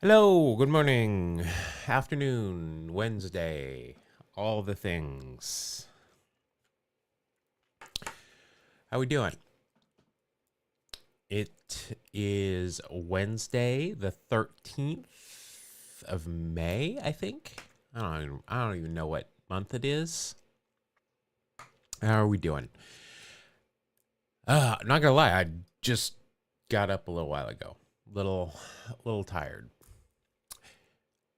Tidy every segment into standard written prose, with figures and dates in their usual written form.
Hello, good morning, afternoon, Wednesday, all the things. How we doing? It is Wednesday, the 13th of May, I think. I don't even know what month it is. How are we doing? Not gonna lie, I just got up a little while ago. Little tired.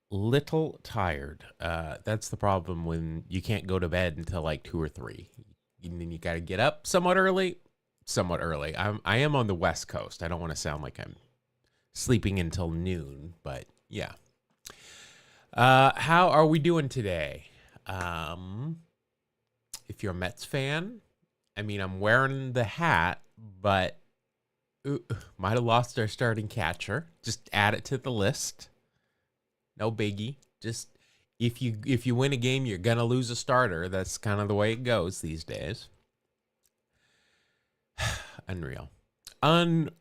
Little tired. That's the problem when you can't go to bed until like 2 or 3. And then you got to get up somewhat early. I am on the West Coast. I don't want to sound like I'm sleeping until noon, but yeah. How are we doing today? If you're a Mets fan, I mean, I'm wearing the hat, but might have lost our starting catcher. Just add it to the list. No biggie. Just if you win a game, you're gonna lose a starter. That's kind of the way it goes these days. Unreal. I don't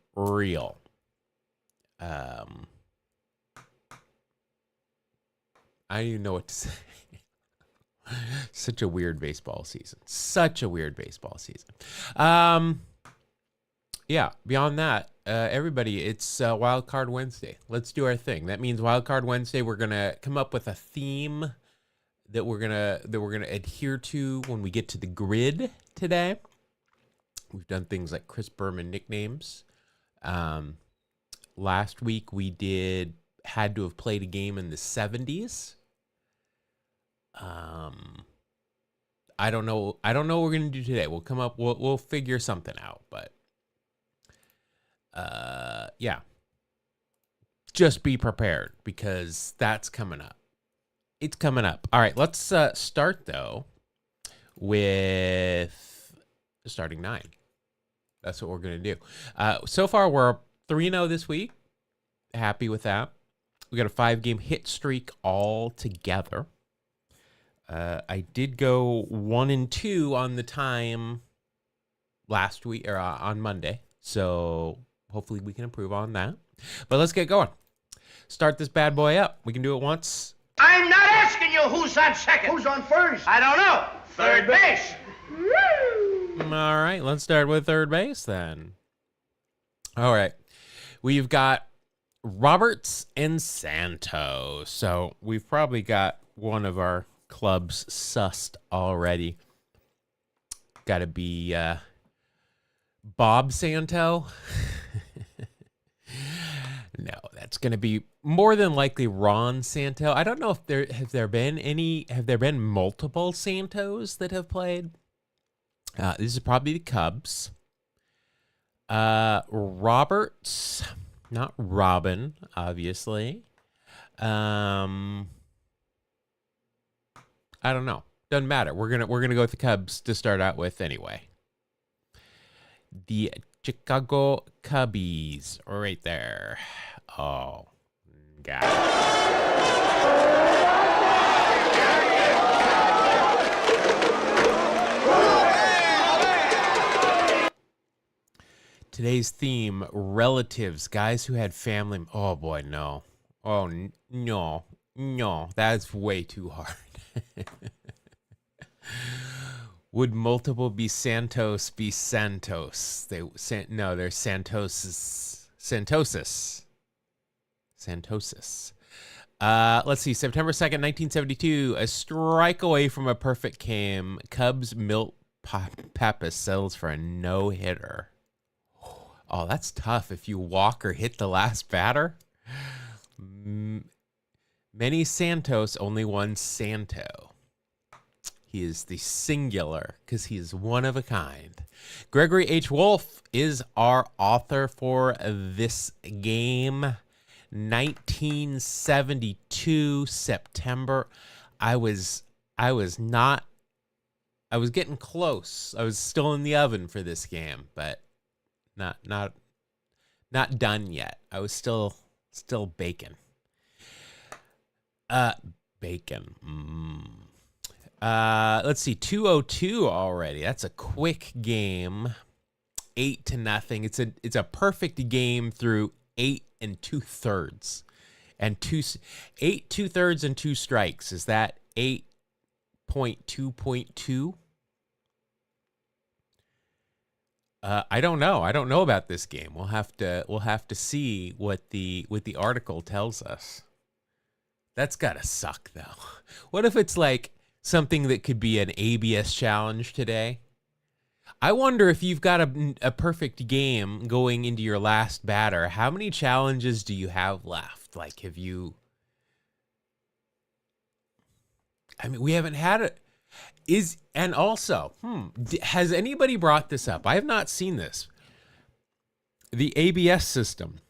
even know what to say. Such a weird baseball season. Yeah, beyond that, everybody, it's Wild Card Wednesday. Let's do our thing. That means Wild Card Wednesday, we're gonna come up with a theme that we're gonna adhere to when we get to the grid today. We've done things like Chris Berman nicknames. Last week we had to have played a game in the 70s. I don't know what we're gonna do today. We'll figure something out, but yeah, just be prepared because that's coming up. It's coming up. All right, let's start though with starting 9. That's what we're going to do. So far, we're 3-0 this week. Happy with that. We got a 5-game hit streak all together. I did go 1-2 on the time last week or on Monday. So hopefully we can improve on that. But let's get going. Start this bad boy up. We can do it once. I'm not asking you who's on second. Who's on first? I don't know. Third base. All right, let's start with third base then. All right. We've got Roberts and Santos. So we've probably got one of our clubs sussed already. Got to be Bob Santo. No, that's going to be more than likely Ron Santo. I don't know if have there been multiple Santos that have played. This is probably the Cubs. Roberts, not Robin, obviously. I don't know. Doesn't matter. We're gonna go with the Cubs to start out with anyway. The Chicago Cubbies, right there. Oh, God. Today's theme, relatives, guys who had family. Oh, boy, no. Oh, no. That's way too hard. Would multiple be Santos be Santos? They're Santosis. Let's see. September 2nd, 1972. A strike away from a perfect game. Cubs Milt Pappas settles for a no-hitter. Oh, that's tough if you walk or hit the last batter. Many Santos, only one Santo. He is the singular because he is one of a kind. Gregory H. Wolf is our author for this game. 1972 September. I was getting close. I was still in the oven for this game, but not done yet. I was still baking. Let's see, 202 already. That's a quick game. 8-0. It's a perfect game through 8 2/3. And 8 2/3 and 2 strikes. Is that 8.2.2? I don't know. I don't know about this game. We'll have to see what the article tells us. That's gotta suck though. What if it's like something that could be an ABS challenge today? I wonder if you've got a perfect game going into your last batter, how many challenges do you have left? Like, have you... I mean, we haven't had it. And also, has anybody brought this up? I have not seen this. The ABS system,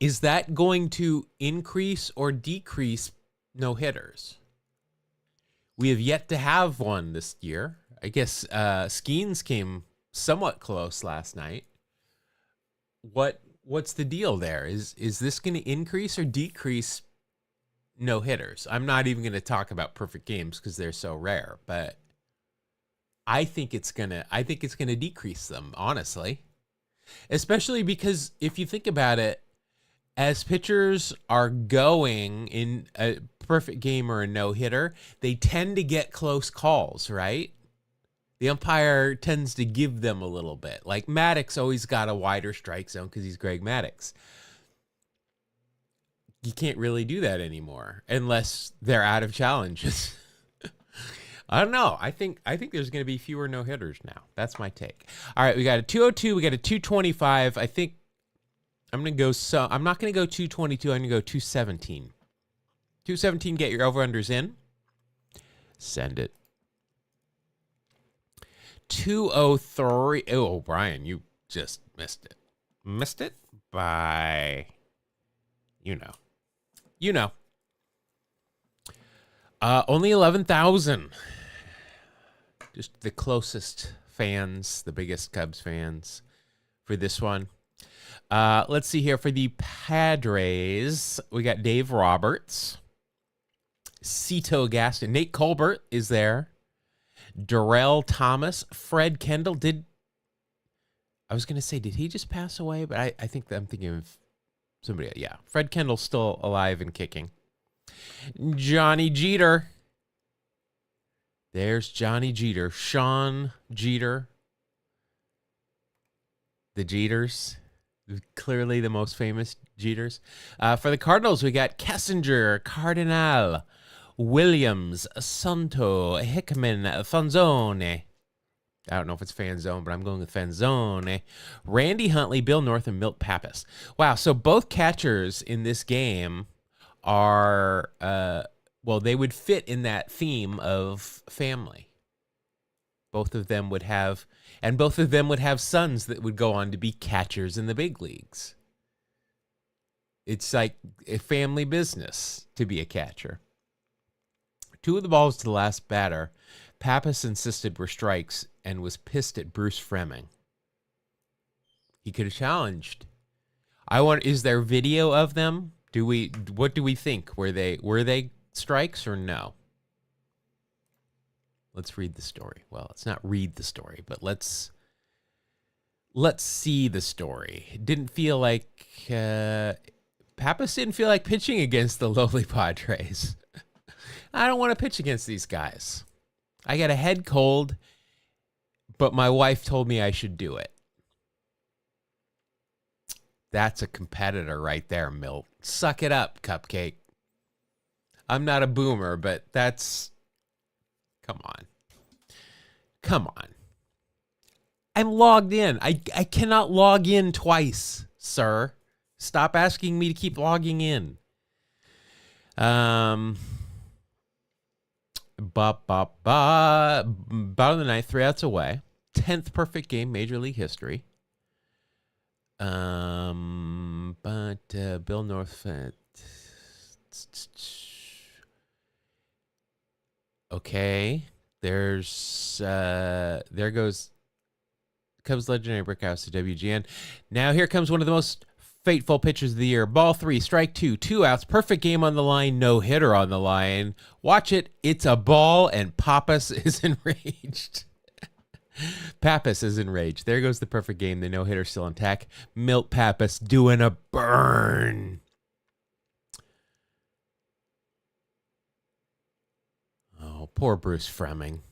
is that going to increase or decrease no-hitters? We have yet to have one this year. I guess Skeens came somewhat close last night. What's the deal there? Is this going to increase or decrease no-hitters? I'm not even going to talk about perfect games because they're so rare, but I think it's gonna decrease them, honestly. Especially because if you think about it, as pitchers are going in a perfect game or a no-hitter, they tend to get close calls, right? The umpire tends to give them a little bit. Like Maddox always got a wider strike zone because he's Greg Maddux. You can't really do that anymore unless they're out of challenges. I don't know. I think there's going to be fewer no-hitters now. That's my take. All right, we got a 202, we got a 225. I think I'm going to go I'm not going to go 222. I'm going to go 217. 217, get your over-unders in. Send it. 203. Oh, Brian, you just missed it. Missed it by, you know. Only 11,000. Just the closest fans, the biggest Cubs fans for this one. Let's see here. For the Padres, we got Dave Roberts, Cito Gaston, Nate Colbert is there, Darrell Thomas, Fred Kendall. I was going to say, did he just pass away? But I think that I'm thinking of somebody. Yeah, Fred Kendall's still alive and kicking. Johnny Jeter. There's Johnny Jeter. Sean Jeter. The Jeters. Clearly the most famous Jeters. For the Cardinals, we got Kessinger, Cardinal, Williams, Santo, Hickman, Fanzone. I don't know if it's Fanzone, but I'm going with Fanzone. Randy Huntley, Bill North, and Milt Pappas. Wow, so both catchers in this game are, they would fit in that theme of family. Both of them would have sons that would go on to be catchers in the big leagues. It's like a family business to be a catcher. 2 of the balls to the last batter, Pappas insisted were strikes and was pissed at Bruce Fleming. He could have challenged. Is there video of them? What do we think? Were they strikes or no? Let's read the story. Well, let's not read the story, but let's see the story. It didn't feel like Pappas didn't feel like pitching against the lowly Padres. I don't want to pitch against these guys. I got a head cold, but my wife told me I should do it. That's a competitor right there, Milt. Suck it up, Cupcake. I'm not a boomer, but that's... Come on. I'm logged in. I cannot log in twice, sir. Stop asking me to keep logging in. Bottom of the ninth, 3 outs away. 10th perfect game, Major League history. Bill North. Okay. There goes Cubs legendary Brickhouse to WGN. Now here comes one of the most fateful pitches of the year. Ball 3, strike 2, 2 outs, perfect game on the line, no hitter on the line. Watch it. It's a ball, and Pappas is enraged. Pappas is enraged. There goes the perfect game. The no hitter still intact. Milt Pappas doing a burn. Oh, poor Bruce Fremming.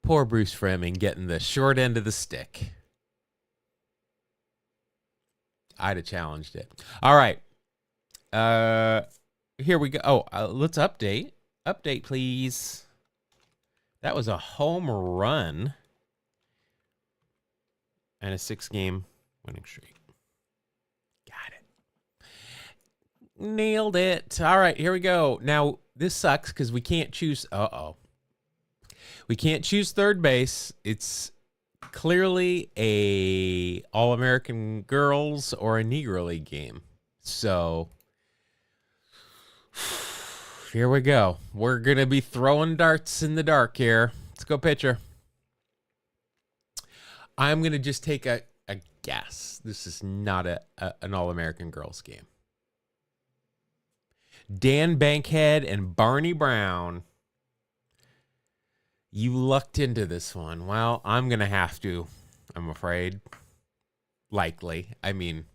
Poor Bruce Fremming getting the short end of the stick. I'd have challenged it. All right. Here we go. Oh, let's update. Update, please. That was a home run and a 6-game winning streak. Got it. Nailed it. All right, here we go. Now, this sucks because we can't choose. We can't choose third base. It's clearly a All-American Girls or a Negro League game. So here we go. We're going to be throwing darts in the dark here. Let's go pitcher. I'm going to just take a guess. This is not an All-American Girls game. Dan Bankhead and Barney Brown. You lucked into this one. Well, I'm going to have to, I'm afraid. Likely. I mean,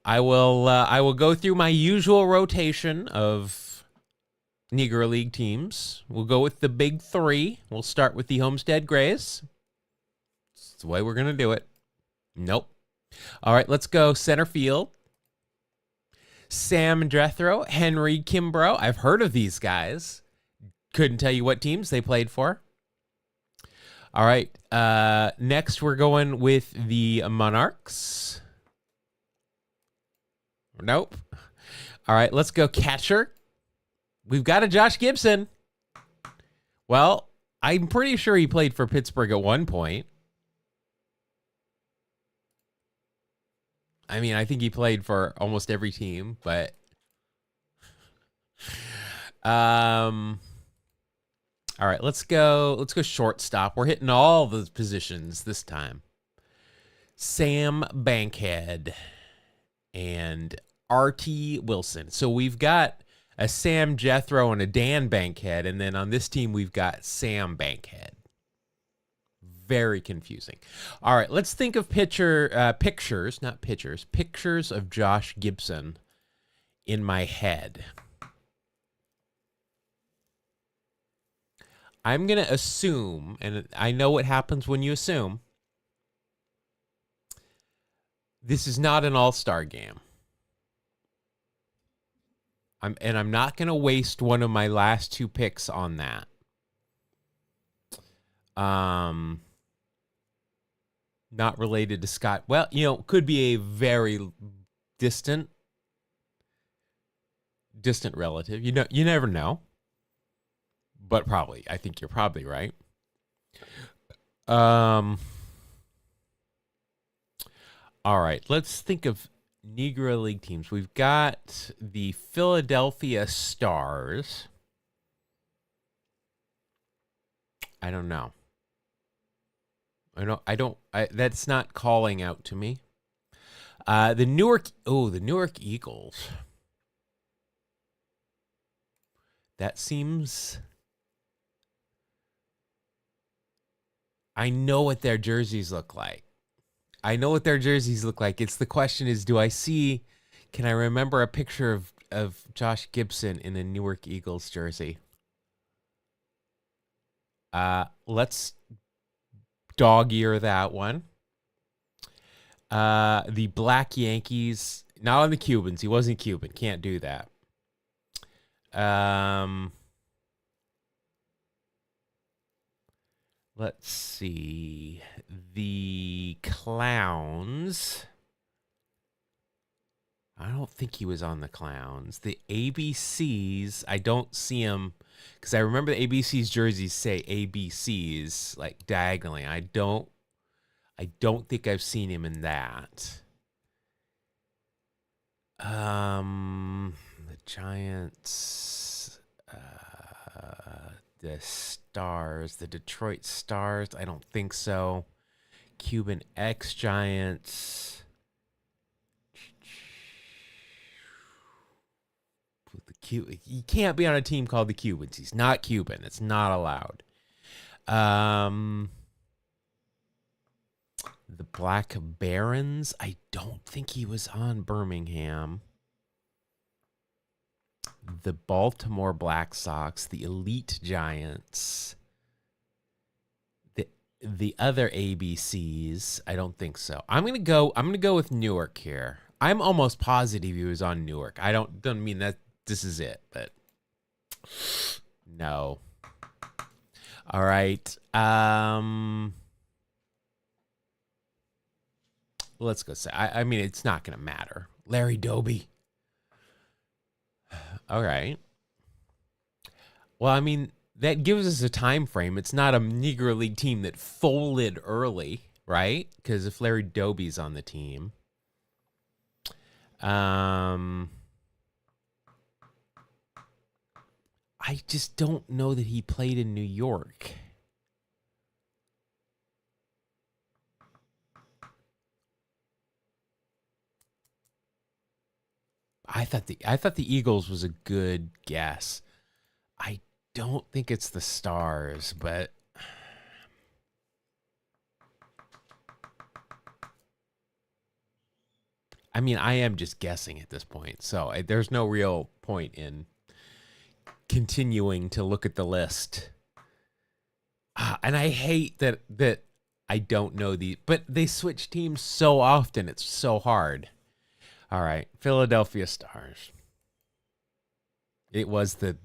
I will go through my usual rotation of Negro League teams. We'll go with the big three. We'll start with the Homestead Grays. That's the way we're going to do it. Nope. All right, let's go center field. Sam Jethro, Henry Kimbrough. I've heard of these guys. Couldn't tell you what teams they played for. All right. Next, we're going with the Monarchs. Nope. All right. Let's go catcher. We've got a Josh Gibson. Well, I'm pretty sure he played for Pittsburgh at one point. I mean, I think he played for almost every team, but all right, let's go shortstop. We're hitting all the positions this time. Sam Bankhead and R.T. Wilson. So we've got a Sam Jethro and a Dan Bankhead, and then on this team we've got Sam Bankhead. Very confusing. All right, let's think of pictures of Josh Gibson in my head. I'm going to assume, and I know what happens when you assume, this is not an all-star game. I'm not going to waste one of my last two picks on that. Not related to Scott. Well, could be a very distant relative. You never know. But probably, I think you're probably right. All right, let's think of Negro League teams. We've got the Philadelphia Stars. I don't know. That's not calling out to me. The Newark Eagles. That seems... I know what their jerseys look like. It's the question is, can I remember a picture of Josh Gibson in a Newark Eagles jersey? Let's dog ear that one. The Black Yankees, not on the Cubans. He wasn't Cuban. Can't do that. Let's see. The Clowns. I don't think he was on the Clowns. The ABCs, I don't see him because I remember the ABCs jerseys say ABCs like diagonally. I don't think I've seen him in that. The Giants, the Stars, the Detroit Stars, I don't think so. Cuban ex-Giants. He can't be on a team called the Cubans. He's not Cuban. It's not allowed. The Black Barons. I don't think he was on Birmingham. the Baltimore Black Sox, the Elite Giants, the other ABCs. I don't think so. I'm gonna go with Newark here. I'm almost positive he was on Newark. I don't mean that this is it, but no. All right. Let's go say. I mean, it's not gonna matter. Larry Doby. All right. Well, I mean, that gives us a time frame. It's not a Negro League team that folded early, right? Because if Larry Doby's on the team, I just don't know that he played in New York. I thought the Eagles was a good guess. I don't think it's the Stars, but I mean, I am just guessing at this point. So there's no real point in continuing to look at the list. And I hate that I don't know but they switch teams so often. It's so hard. All right, Philadelphia Stars. It was the...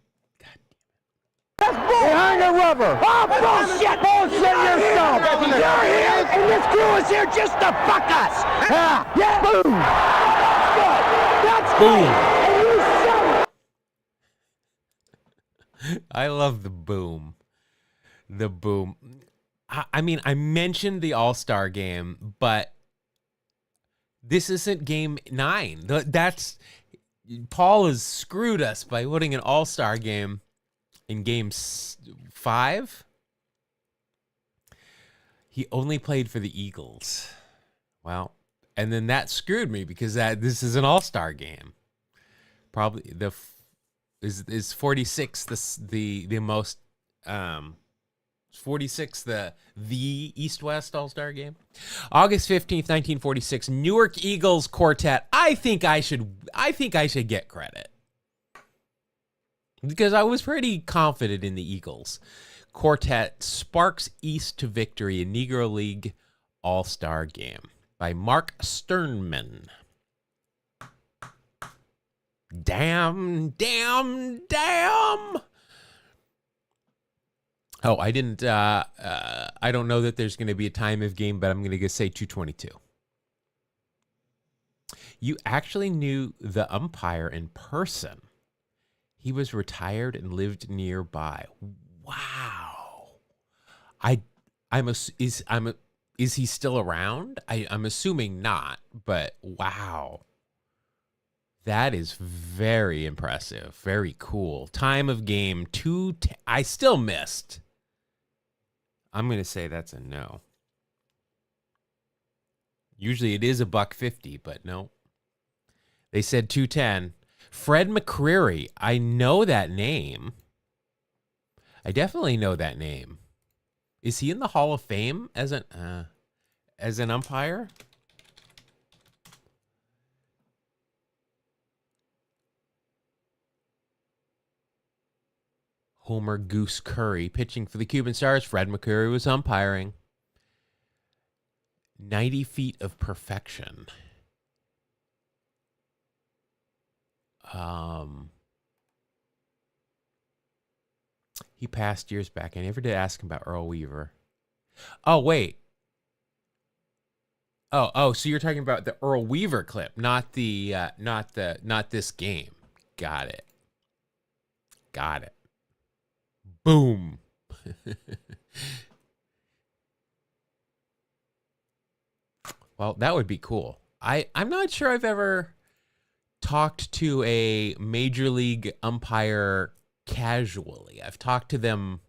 Behind the rubber. Oh, bullshit! Bullshit yourself! You're here, and this crew is here just to fuck us! Yeah! Boom! That's good! That's Boom! I love the boom. The boom. I mean, I mentioned the All-Star game, but this isn't game 9. That's... Paul has screwed us by putting an All-Star game in game 5. He only played for the Eagles. Well, and then that screwed me because this is an All-Star game. Probably is 46 the most 46 the East-West All-Star game. August 15th, 1946, Newark Eagles Quartet. I think I should get credit, because I was pretty confident in the Eagles. Quartet sparks East to victory in Negro League All-Star Game by Mark Sternman. Damn. Oh, I didn't, I don't know that there's going to be a time of game, but I'm going to say 2:22. You actually knew the umpire in person. He was retired and lived nearby. Wow. Is he still around? I'm assuming not, but wow. That is very impressive. Very cool. Time of game 2:10. I still missed. I'm going to say that's a no. Usually it is $1.50, but no. They said 2:10. Fred McCreary. I know that name. I definitely know that name. Is he in the Hall of Fame as an umpire? Homer Goose Curry pitching for the Cuban Stars. Fred McCreary was umpiring. 90 feet of perfection. He passed years back. I never did ask him about Earl Weaver. Oh, wait. Oh, so you're talking about the Earl Weaver clip, not this game. Got it. Boom. Well, that would be cool. I'm not sure I've ever talked to a major league umpire casually. I've talked to them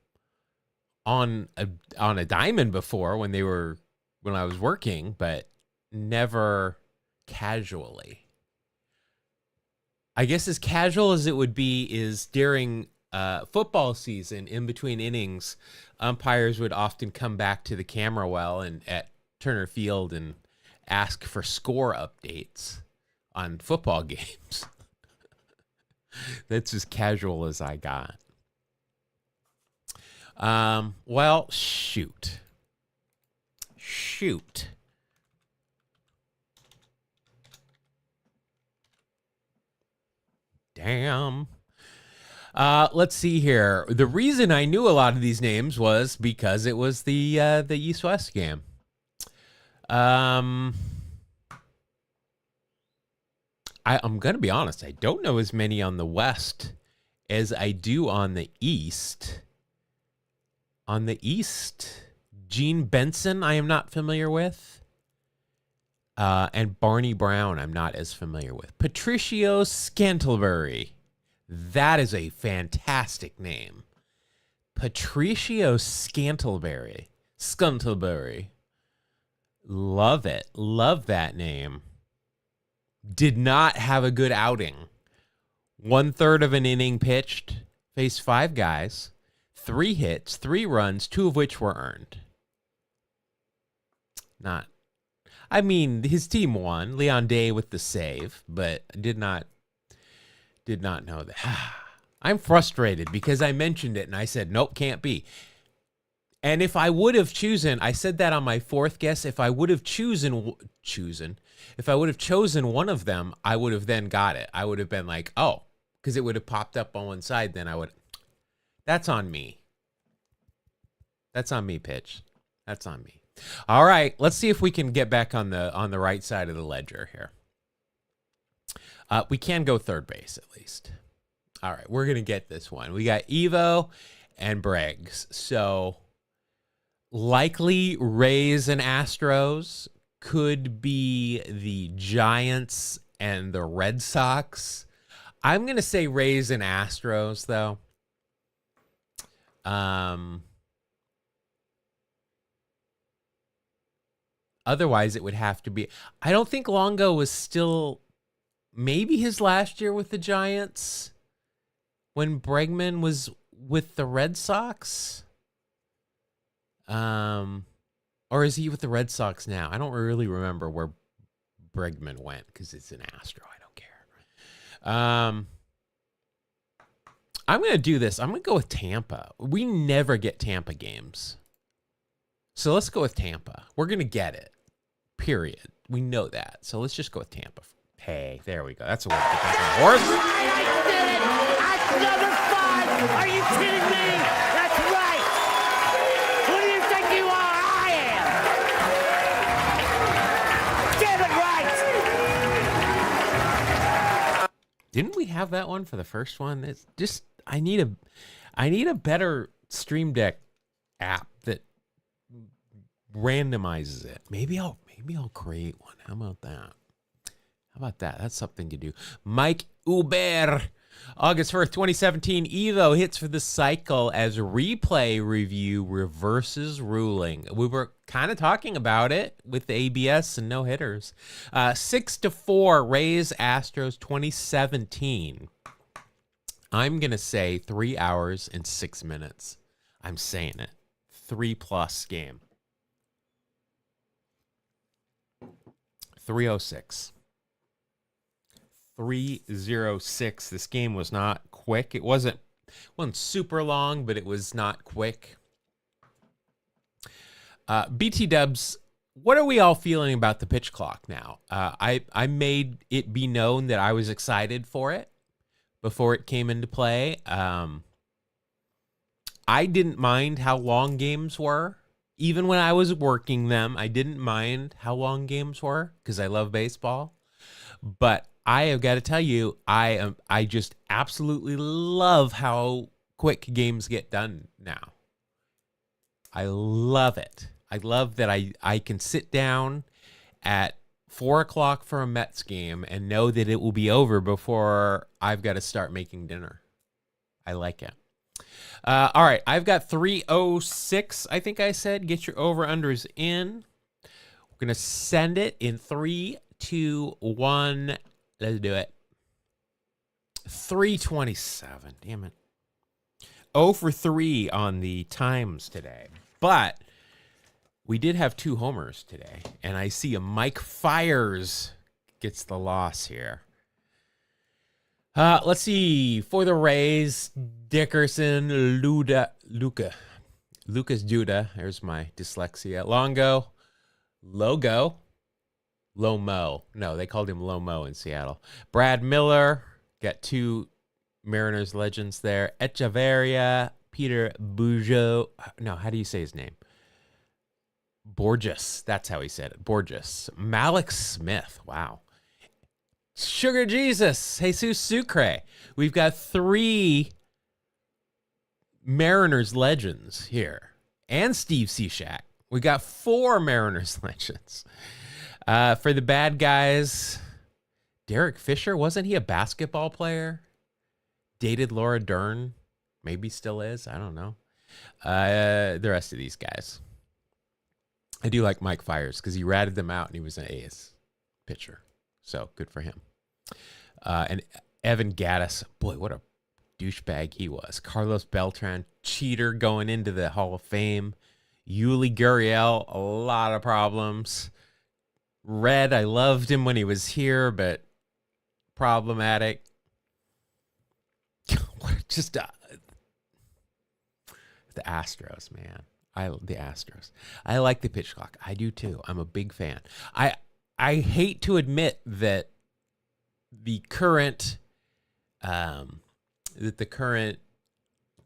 on a diamond before when I was working, but never casually. I guess as casual as it would be is during football season, in between innings, umpires would often come back to the camera well and at Turner Field and ask for score updates on football games. That's as casual as I got. Well, shoot. Damn. Let's see here. The reason I knew a lot of these names was because it was the East-West game. I'm going to be honest. I don't know as many on the West as I do on the East. On the East, Gene Benson, I am not familiar with. And Barney Brown, I'm not as familiar with. Patricio Scantlebury. That is a fantastic name. Patricio Scantlebury. Love it. Love that name. Did not have a good outing. 1/3 of an inning pitched. Faced 5 guys. 3 hits, 3 runs, 2 of which were earned. I mean, his team won. Leon Day with the save, but did not know that. I'm frustrated because I mentioned it and I said, nope, can't be. And if I would have chosen, I said that on my 4th guess, if I would have chosen one of them, I would have then got it. I would have been like, oh, because it would have popped up on one side, then I would. That's on me. That's on me, Pitch. That's on me. All right, let's see if we can get back on the right side of the ledger here. We can go third base at least. All right, we're going to get this one. We got Evo and Briggs. So likely Rays and Astros, could be the Giants and the Red Sox. I'm going to say Rays and Astros, though. Otherwise, it would have to be. I don't think Longo was still maybe his last year with the Giants when Bregman was with the Red Sox. Or is he with the Red Sox now? I don't really remember where Bregman went because it's an Astro. I don't care. I'm going to do this. I'm going to go with Tampa. We never get Tampa games. So let's go with Tampa. We're going to get it. Period. We know that. So let's just go with Tampa. Hey, there we go. That's a way to get that horse. That's right, I did it! That's number 5! Are you kidding me? That's right! Who do you think you are? I am! Damn it right! Didn't we have that one for the first one? It's just I need a better Stream Deck app that randomizes it. Maybe I'll create one. How about that? That's something to do. Mike Uber. August 1st, 2017, Evo hits for the cycle as replay review reverses ruling. We were kind of talking about it with the ABS and no hitters. 6-4, Rays Astros 2017. I'm going to say 3 hours and 6 minutes. I'm saying it. 3+ game. 306. 306. This game was not quick. It wasn't super long, but it was not quick. BT Dubs, what are we all feeling about the pitch clock now? I made it be known that I was excited for it before it came into play. I didn't mind how long games were. Even when I was working them, I didn't mind how long games were because I love baseball. But I have got to tell you, I just absolutely love how quick games get done now. I love it. I love that I can sit down at 4 o'clock for a Mets game and know that it will be over before I've got to start making dinner. I like it. All right, I've got 306, I think I said. Get your over-unders in. We're going to send it in 3, 2, 1. Let's do it. 327. Damn it. 0 for 3 on the times today. But we did have 2 homers today. And I see a Mike Fiers gets the loss here. Let's see. For the Rays, Dickerson, Lucas Duda. There's my dyslexia. Longo, Logo, Lomo. No, they called him Lomo in Seattle. Brad Miller. Got 2 Mariners legends there. Echeverria, Peter Bujo. No, how do you say his name? Borges. That's how he said it. Borges. Malik Smith. Wow. Sugar Jesus. Jesus Sucre. We've got 3 Mariners legends here. And Steve Cishak. We got 4 Mariners legends. For the bad guys, Derek Fisher. Wasn't he a basketball player? Dated Laura Dern. Maybe still is. I don't know. The rest of these guys. I do like Mike Fiers because he ratted them out and he was an ace pitcher. So good for him. And Evan Gattis, boy, what a douchebag he was. Carlos Beltran, cheater going into the Hall of Fame. Yuli Gurriel, a lot of problems. Red, I loved him when he was here, but problematic. Just the Astros, man. The Astros. I like the pitch clock. I do too. I'm a big fan. I hate to admit that the current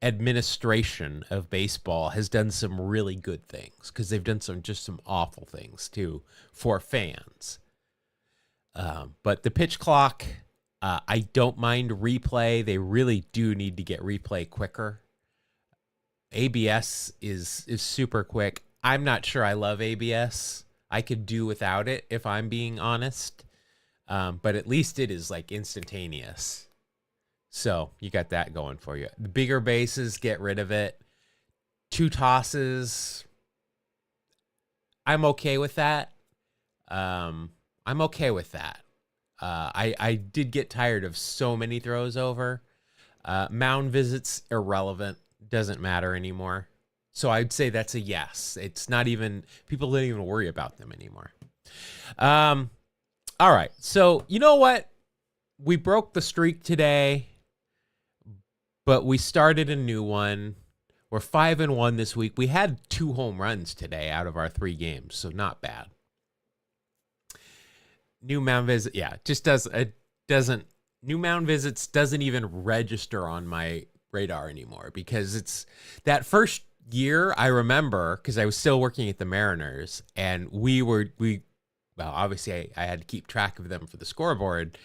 administration of baseball has done some really good things, because they've done some awful things too for fans. But the pitch clock, I don't mind replay. They really do need to get replay quicker. ABS is super quick. I'm not sure I love ABS. I could do without it if I'm being honest. But at least it is like instantaneous. So you got that going for you. The bigger bases, get rid of it. 2 tosses. I'm okay with that. I did get tired of so many throws over. Mound visits, irrelevant. Doesn't matter anymore. So I'd say that's a yes. It's not even, people don't even worry about them anymore. All right. So you know what? We broke the streak today, but we started a new one. We're 5-1 this week. We had 2 home runs today out of our 3 games, so not bad. New mound visit, yeah, new mound visits doesn't even register on my radar anymore, because it's that first year I remember, because I was still working at the Mariners, and well, obviously I had to keep track of them for the scoreboard.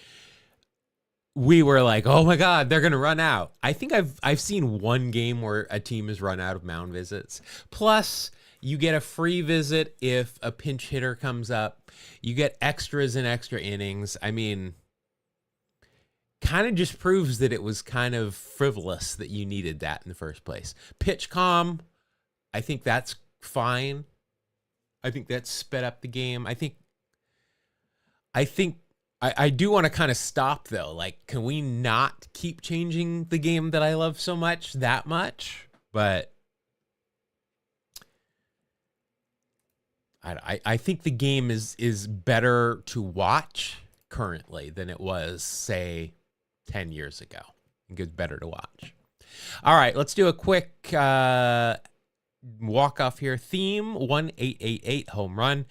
We were like, oh my God, they're gonna run out. I think I've seen 1 game where a team has run out of mound visits. Plus, you get a free visit if a pinch hitter comes up. You get extras and extra innings. I mean, kind of just proves that it was kind of frivolous that you needed that in the first place. Pitch calm, I think that's fine. I think that sped up the game. I do want to kind of stop though. Like, can we not keep changing the game that I love so much that much? But I think the game is better to watch currently than it was, say, 10 years ago. I think it's better to watch. All right, let's do a quick walk off here. Theme 1888 home run.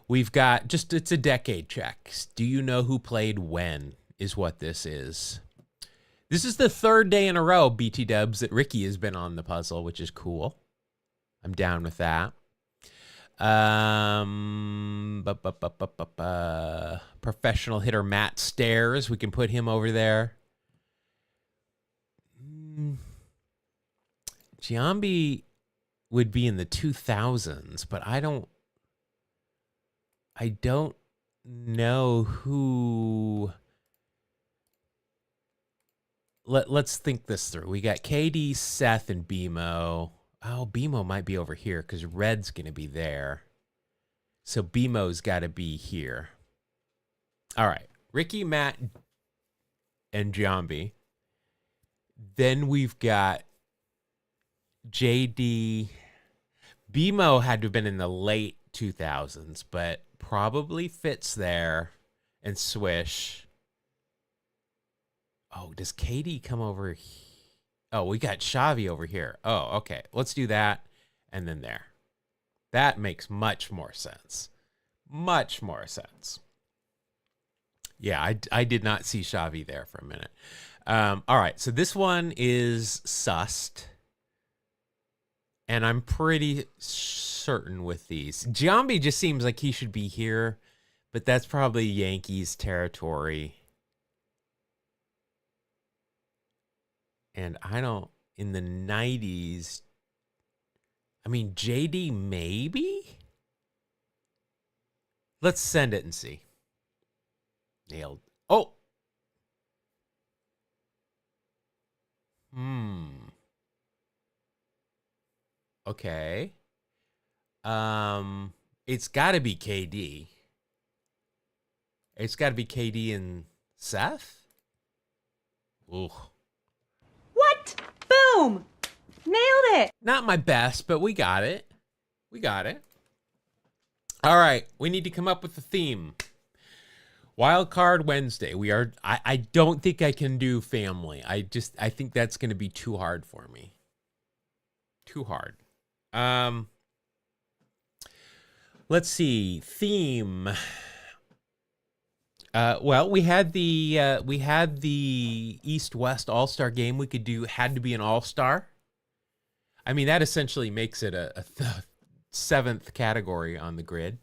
We've got it's a decade check. Do you know who played when is what this is. This is the 3rd day in a row, BT Dubs, that Ricky has been on the puzzle, which is cool. I'm down with that. Professional hitter Matt Stairs. We can put him over there. Giambi would be in the 2000s, but I don't know who. Let's think this through. We got KD, Seth, and BMO. Oh, BMO might be over here because Red's going to be there. So BMO's got to be here. All right. Ricky, Matt, and Giambi. Then we've got JD. BMO had to have been in the late 2000s, but probably fits there. And Swish. Oh, does Katie come over? Oh, we got Xavi over here. Oh, okay. Let's do that. And then there. That makes much more sense. Much more sense. Yeah, I did not see Xavi there for a minute. All right, so this one is sussed. And I'm pretty certain with these. Giambi just seems like he should be here, but that's probably Yankees territory. And I don't, in the 90s, I mean, JD maybe? Let's send it and see. Nailed. Oh! Okay. It's got to be KD. It's got to be KD and Seth? Ooh. What? Boom! Nailed it! Not my best, but we got it. We got it. All right, we need to come up with a theme. Wild Card Wednesday. We are. I don't think I can do family. I think that's going to be too hard for me. Too hard. Let's see. Theme. Well, we had the East-West All-Star game. We could do had to be an All-Star. I mean, that essentially makes it a seventh category on the grid.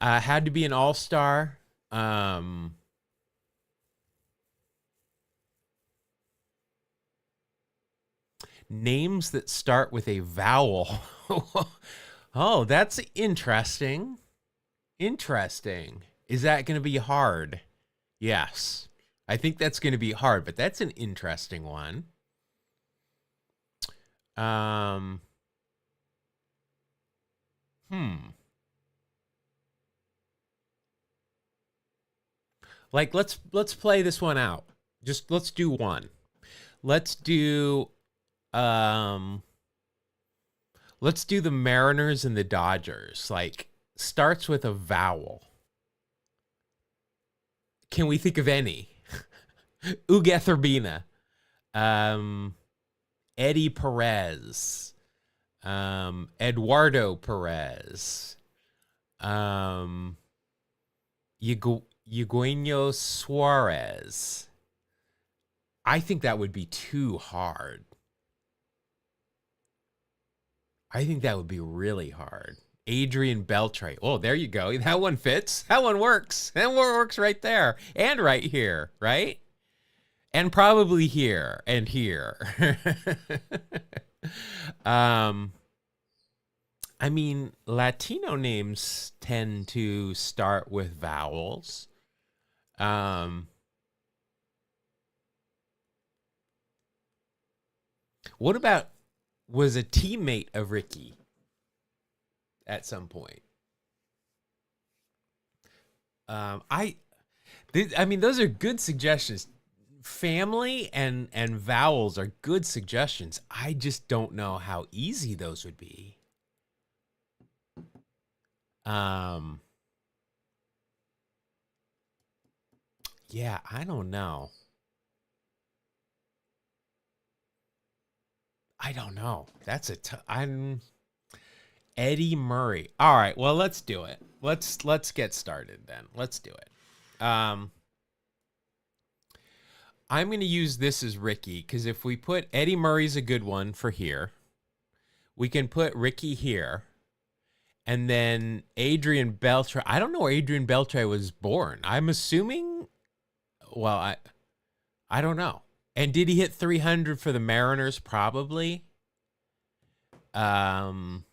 Had to be an All-Star. Names that start with a vowel. Oh, that's interesting. Interesting. Is that going to be hard? Yes. I think that's going to be hard, but that's an interesting one. Like let's play this one out. Just let's do one. Let's do the Mariners and the Dodgers. Like starts with a vowel. Can we think of any? Ugueth Urbina. Eddie Perez. Eduardo Perez. Eugenio Suarez. I think that would be too hard. I think that would be really hard. Adrian Beltre. Oh, there you go. That one fits. That one works. That one works right there. And right here, right? And probably here and here. I mean, Latino names tend to start with vowels. What about was a teammate of Ricky at some point? I mean, those are good suggestions. Family and vowels are good suggestions. I just don't know how easy those would be. Yeah, I don't know. I don't know. That's I'm Eddie Murray. All right, well, let's do it. Let's get started then. Let's do it. I'm going to use this as Ricky because if we put Eddie Murray's a good one for here, we can put Ricky here. And then Adrian Beltre. I don't know where Adrian Beltre was born. I'm assuming, well, I don't know. And did he hit 300 for the Mariners? Probably. Because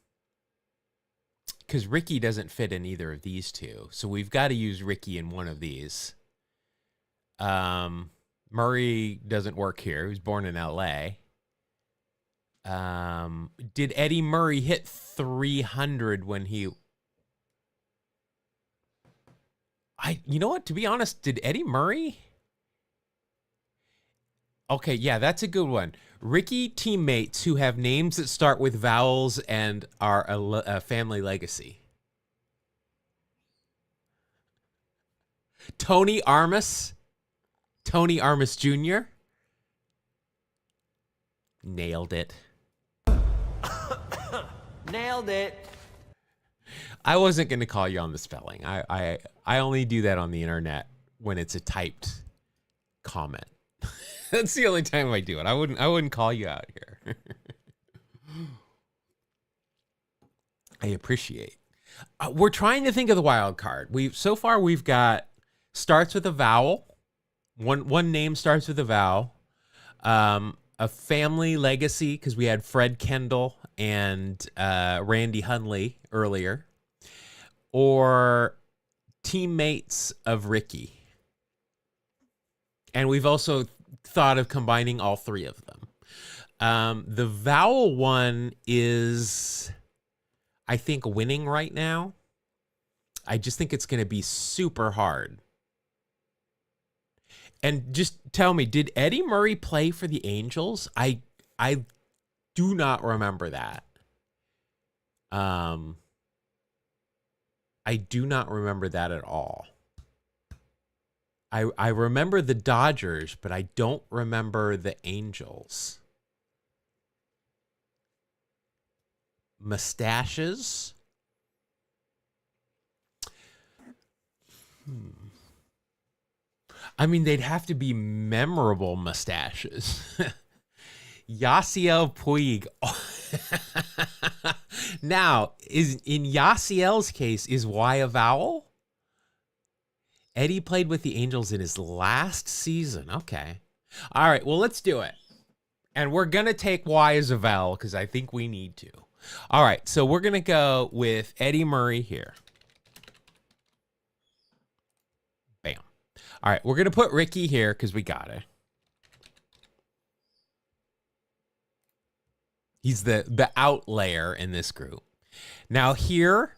Ricky doesn't fit in either of these two. So we've got to use Ricky in one of these. Murray doesn't work here. He was born in L.A. Did Eddie Murray hit 300 when he... You know what? To be honest, did Eddie Murray... Okay, yeah, that's a good one. Ricky teammates who have names that start with vowels and are a family legacy. Tony Armas. Tony Armas Jr. Nailed it. Nailed it. I wasn't going to call you on the spelling. I only do that on the internet when it's a typed comment. That's the only time I do it. I wouldn't call you out here. I appreciate. We're trying to think of the wild card. So far we've got starts with a vowel. One name starts with a vowel. A family legacy, because we had Fred Kendall and Randy Hundley earlier, or teammates of Ricky. And we've also thought of combining all three of them. The vowel one is, I think, winning right now. I just think it's going to be super hard. And just tell me, did Eddie Murray play for the Angels? I do not remember that. I do not remember that at all. I remember the Dodgers, but I don't remember the Angels. Mustaches? I mean, they'd have to be memorable mustaches. Yasiel Puig. Now, in Yasiel's case, is Y a vowel? Eddie played with the Angels in his last season. Okay. All right, well, let's do it. And we're going to take Y as a vowel because I think we need to. All right, so we're going to go with Eddie Murray here. Bam. All right, we're going to put Ricky here because we got it. He's the outlier in this group. Now here,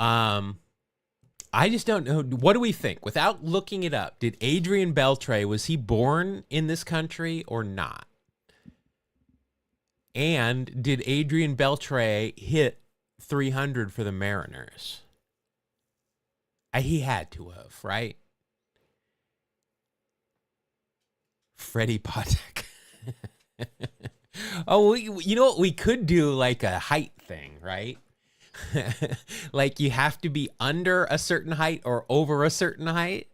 I just don't know. What do we think? Without looking it up, did Adrian Beltre, was he born in this country or not? And did Adrian Beltre hit 300 for the Mariners? He had to have, right? Freddie Patek. Oh, you know what? We could do like a height thing, right? Like you have to be under a certain height or over a certain height.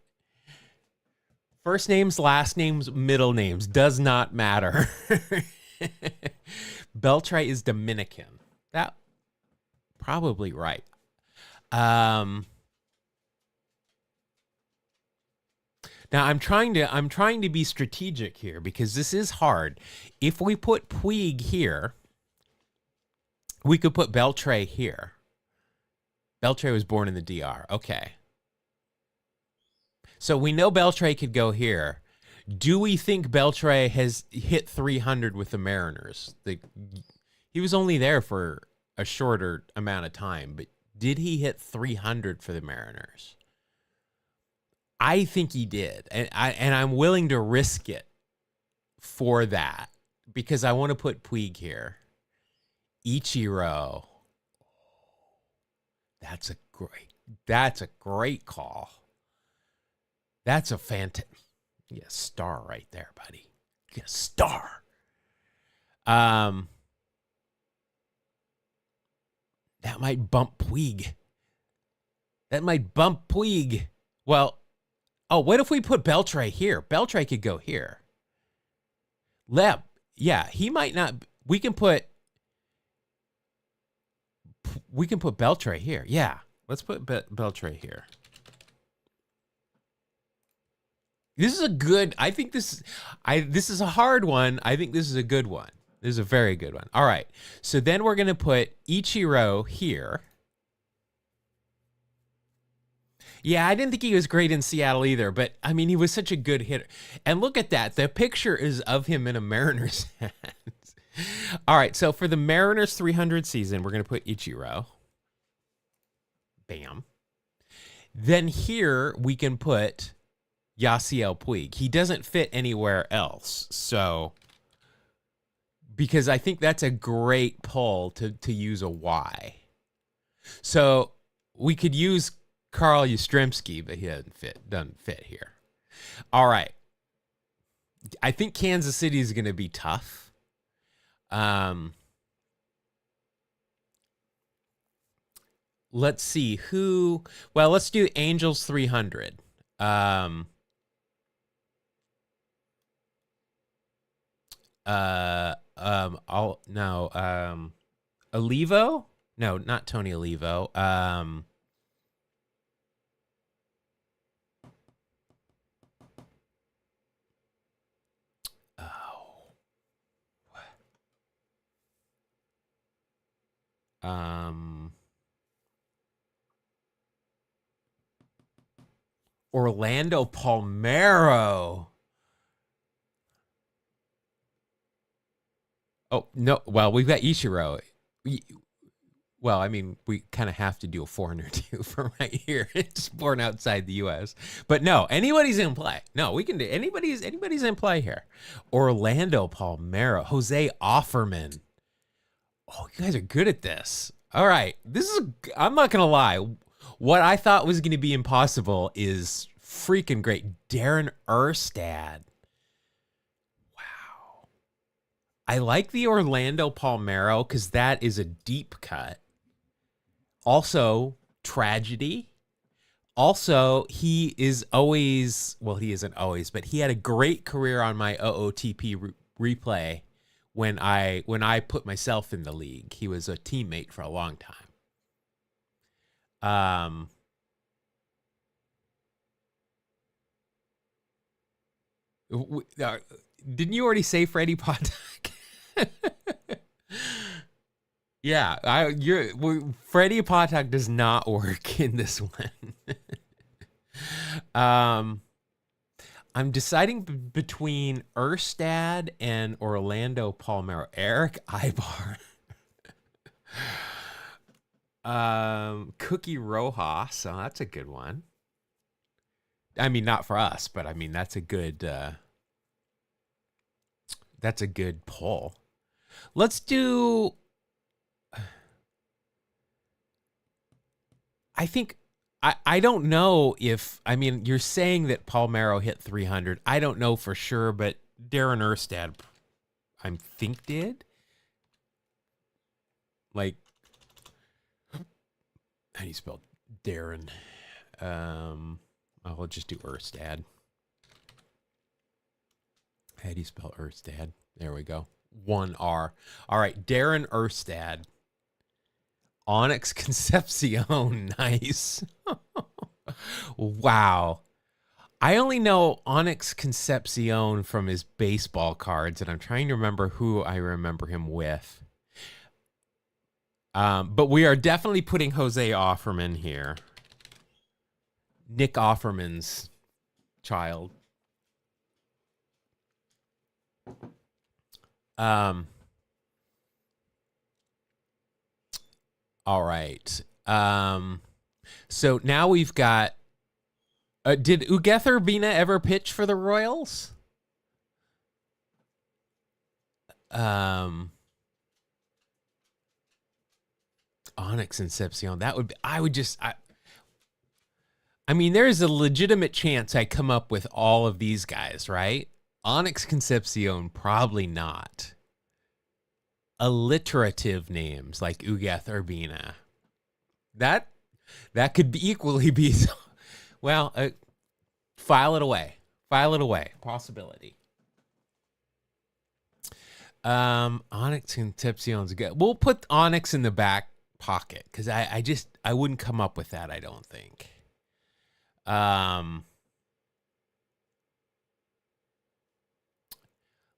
First names, last names, middle names does not matter. Beltre is Dominican. That probably right. Now I'm trying to be strategic here because this is hard. If we put Puig here, we could put Beltre here. Beltre was born in the DR. Okay. So we know Beltre could go here. Do we think Beltre has hit 300 with the Mariners? He was only there for a shorter amount of time, but did he hit 300 for the Mariners? I think he did, and I'm willing to risk it for that because I want to put Puig here. Ichiro. That's a great call. That's a fantastic. Yeah, star right there, buddy. Get a star. That might bump Puig. Well, oh, what if we put Beltre here? Beltre could go here. Leb, yeah, he might not. We can put Beltre here. Yeah, let's put Beltre here. This is a good. I think this is a hard one. I think this is a good one. This is a very good one. All right, so then we're gonna put Ichiro here. Yeah, I didn't think he was great in Seattle either, but I mean, he was such a good hitter. And look at that. The picture is of him in a Mariners hat. All right, so for the Mariners 300 season, we're going to put Ichiro. Bam. Then here we can put Yasiel Puig. He doesn't fit anywhere else. So, because I think that's a great pull to use a Y. So we could use Carl Yastrzemski, but he doesn't fit here. All right. I think Kansas City is going to be tough. Let's see who. Well, let's do Angels 300. I'll no. Olivo? No, not Tony Olivo. Orlando Palmeiro. Oh, no. Well, we've got Ichiro. Well, I mean, we kind of have to do a foreigner too for right here. It's born outside the U.S. But no, anybody's in play. No, we can do anybody's in play here. Orlando Palmeiro, Jose Offerman. Oh, you guys are good at this. All right, I'm not gonna lie. What I thought was gonna be impossible is freaking great. Darren Erstad. Wow. I like the Orlando Palmeiro because that is a deep cut. Also, tragedy. Also, he is always, well, he isn't always, but he had a great career on my OOTP replay when I put myself in the league. He was a teammate for a long time. Didn't you already say Freddie Potok? Yeah, Freddie Potok does not work in this one. I'm deciding between Erstad and Orlando Palmeiro. Eric Ibar. Cookie Rojas. So that's a good one. I mean, not for us, but I mean, that's a good pull. Let's do, I think, I don't know if, I mean, you're saying that Palmeiro hit 300. I don't know for sure, but Darren Erstad, I think did. Like, how do you spell Darren? I'll just do Erstad. How do you spell Erstad? There we go. 1 R. All right, Darren Erstad. Onyx Concepcion. Nice. Wow. I only know Onyx Concepcion from his baseball cards, and I'm trying to remember who I remember him with. But we are definitely putting Jose Offerman here. Nick Offerman's child. All right. So now we've got. Did Ugueth Urbina ever pitch for the Royals? Onyx Concepcion. That would be. I mean, there is a legitimate chance I come up with all of these guys, right? Onyx Concepcion, probably not. Alliterative names like Ugueth Urbina. That could be equally be, well, file it away. File it away. Possibility. Onyx Concepcion's good. We'll put Onyx in the back pocket because I wouldn't come up with that, I don't think.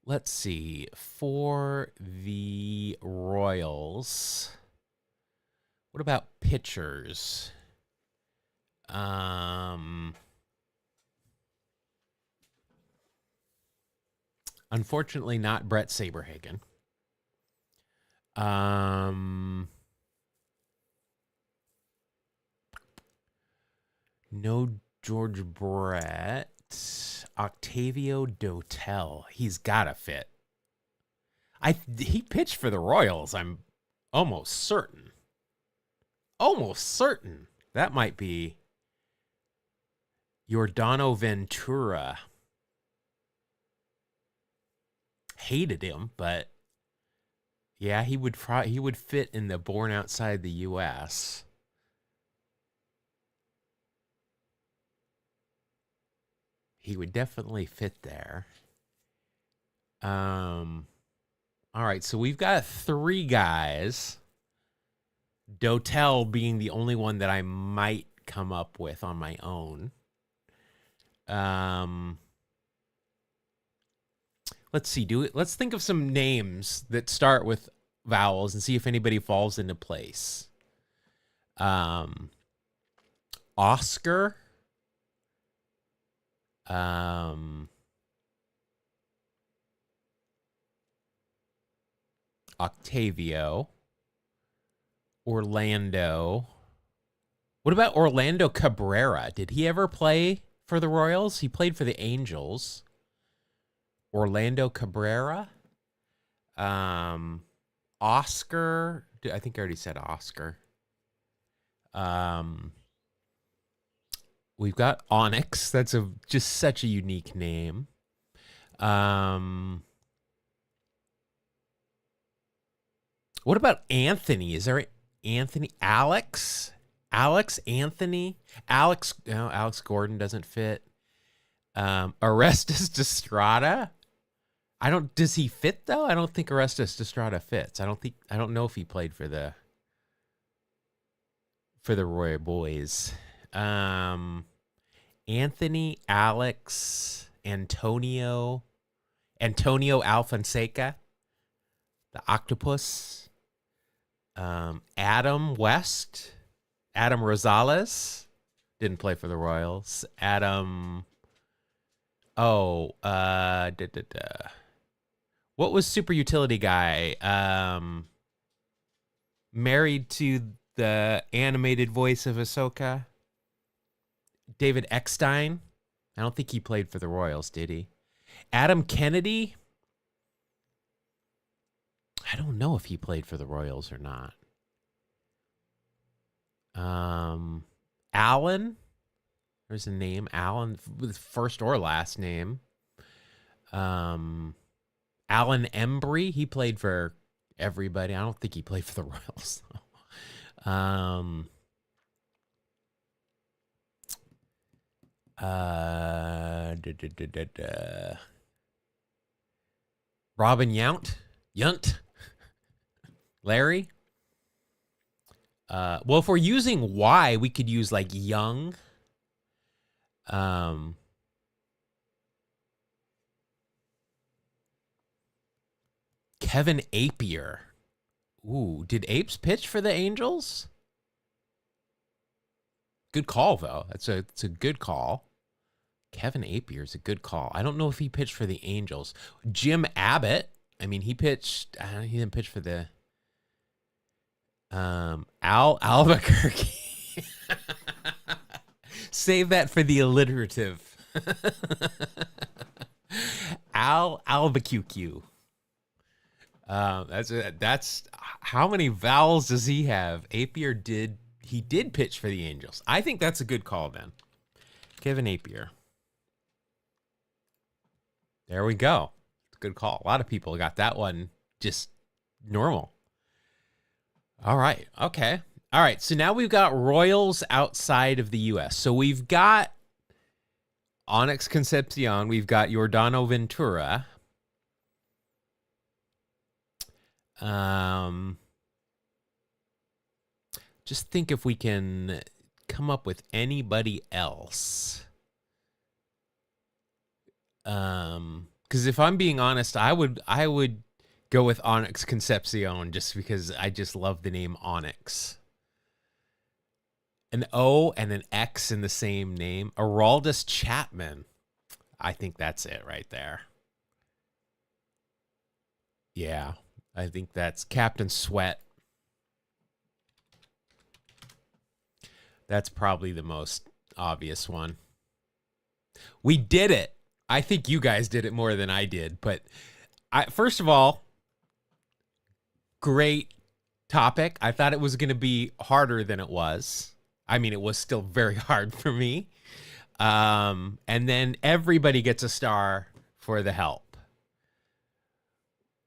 Let's see. For the Royals, what about pitchers? Unfortunately, not Brett Saberhagen. No George Brett. Octavio Dotel. He's got to fit. He pitched for the Royals. I'm almost certain. Almost certain. That might be Yordano Ventura. Hated him, but Yeah, he would fit in the Born Outside the U.S. He would definitely fit there. All right, so we've got 3 guys. Dotel being the only one that I might come up with on my own. Let's see. Let's think of some names that start with vowels and see if anybody falls into place. Oscar. Octavio. Orlando. What about Orlando Cabrera? Did he ever play for the Royals? He played for the Angels. Orlando Cabrera. Oscar. I think I already said Oscar. We've got Onyx. That's just such a unique name. What about Anthony? Is there Anthony? Alex? Anthony? Alex? No, Alex Gordon doesn't fit. Orestes Destrada? Does he fit though? I don't think Orestes Destrada fits. I don't know if he played for the Royal Boys. Anthony, Alex, Antonio Alfonseca, the octopus. Adam West, Adam Rosales, didn't play for the Royals. What was Super Utility Guy? Married to the animated voice of Ahsoka? David Eckstein? I don't think he played for the Royals, did he? Adam Kennedy? I don't know if he played for the Royals or not. Allen? There's a name, Allen, with first or last name. Alan Embry, he played for everybody. I don't think he played for the Royals. Robin Yount? Larry? Well, if we're using Y, we could use like Young. Kevin Apier. Ooh, did Apes pitch for the Angels? Good call, though. It's a good call. Kevin Apier is a good call. I don't know if he pitched for the Angels. Jim Abbott. I mean, he pitched. He didn't pitch for the. Al Albuquerque. Save that for the alliterative. Al Albuquerque. That's how many vowels does he have? Apier did pitch for the Angels. I think that's a good call then. Kevin Apier. There we go. Good call. A lot of people got that one just normal. All right. Okay. All right. So now we've got Royals outside of the U.S. So we've got Onyx Concepcion. We've got Yordano Ventura. Just think if we can come up with anybody else. Because if I'm being honest, I would go with Onyx Concepcion just because I just love the name Onyx. An O and an X in the same name. Aroldis Chapman. I think that's it right there. Yeah, I think that's Captain Sweat. That's probably the most obvious one. We did it. I think you guys did it more than I did. But first of all, great topic. I thought it was going to be harder than it was. I mean, it was still very hard for me. And then everybody gets a star for the help.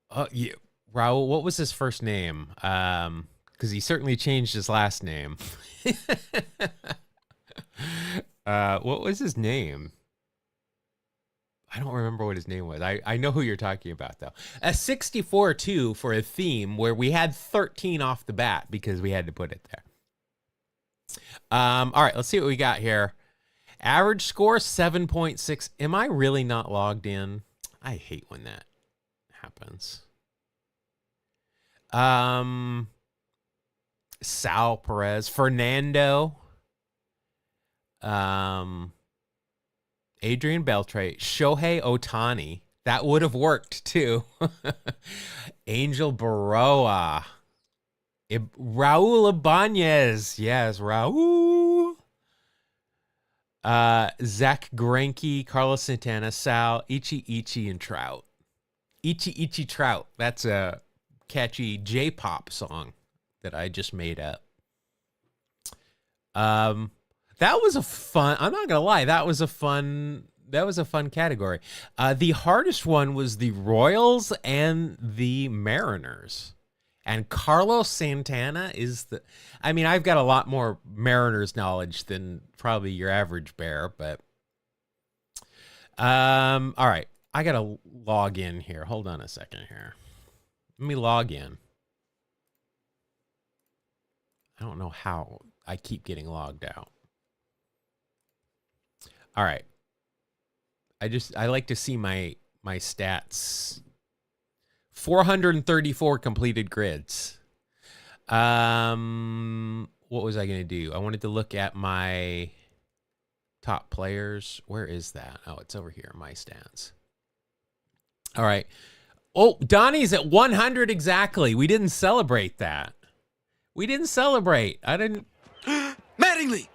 Oh, yeah. Raul, what was his first name? Because he certainly changed his last name. What was his name? I don't remember what his name was. I know who you're talking about, though. A 64-2 for a theme where we had 13 off the bat because we had to put it there. All right, let's see what we got here. Average score, 7.6. Am I really not logged in? I hate when that happens. Sal Perez, Fernando, Adrian Beltre, Shohei Ohtani. That would have worked too. Angel Baroa, Raul Ibanez. Yes, Raul. Zach Greinke, Carlos Santana, Sal, Ichi, and Trout. Ichi Trout. That's a catchy J-pop song that I just made up. That was a fun, I'm not gonna lie, that was a fun category. The hardest one was the Royals and the Mariners. And Carlos Santana is I mean, I've got a lot more Mariners knowledge than probably your average bear, but all right. I gotta log in here. Hold on a second here. Let me log in. I don't know how I keep getting logged out. All right. I like to see my stats. 434 completed grids. What was I going to do? I wanted to look at my top players. Where is that? Oh, it's over here. My stats. All right. Oh, Donnie's at 100 exactly. We didn't celebrate that. We didn't celebrate. I didn't. Mattingly!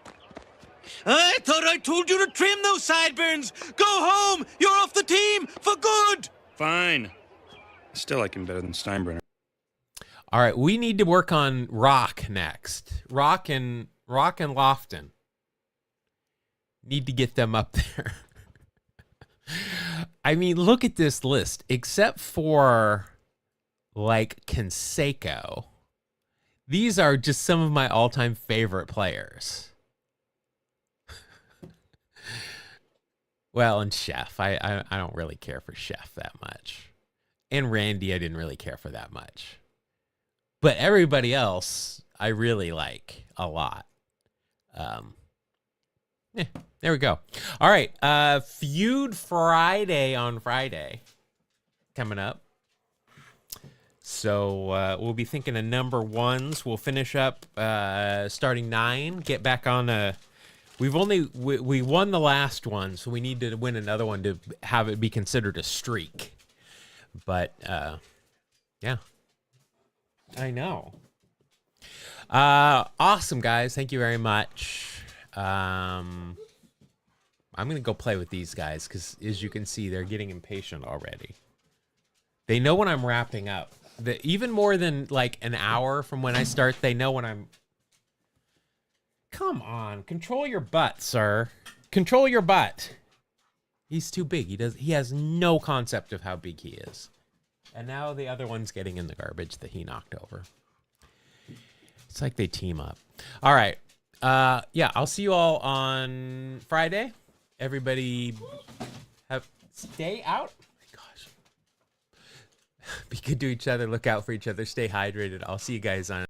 I thought I told you to trim those sideburns! Go home! You're off the team for good! Fine. I still like him better than Steinbrenner. All right, we need to work on Rock next. Rock and Lofton. Need to get them up there. I mean, look at this list. Except for, like, Canseco. These are just some of my all-time favorite players. Well, and Chef. I don't really care for Chef that much. And Randy, I didn't really care for that much. But everybody else, I really like a lot. There we go. All right. Feud Friday on Friday coming up. So we'll be thinking of number ones. We'll finish up starting 9. Get back on we won the last one, so we need to win another one to have it be considered a streak. But yeah, I know. Awesome, guys. Thank you very much. I'm gonna go play with these guys because, as you can see, they're getting impatient already. They know when I'm wrapping up. Even more than like an hour from when I start, they know when I'm. Come on, control your butt, sir. Control your butt. He's too big. He has no concept of how big he is. And now the other one's getting in the garbage that he knocked over. It's like they team up. All right. Yeah, I'll see you all on Friday. Everybody stay out. Oh my gosh. Be good to each other. Look out for each other. Stay hydrated. I'll see you guys on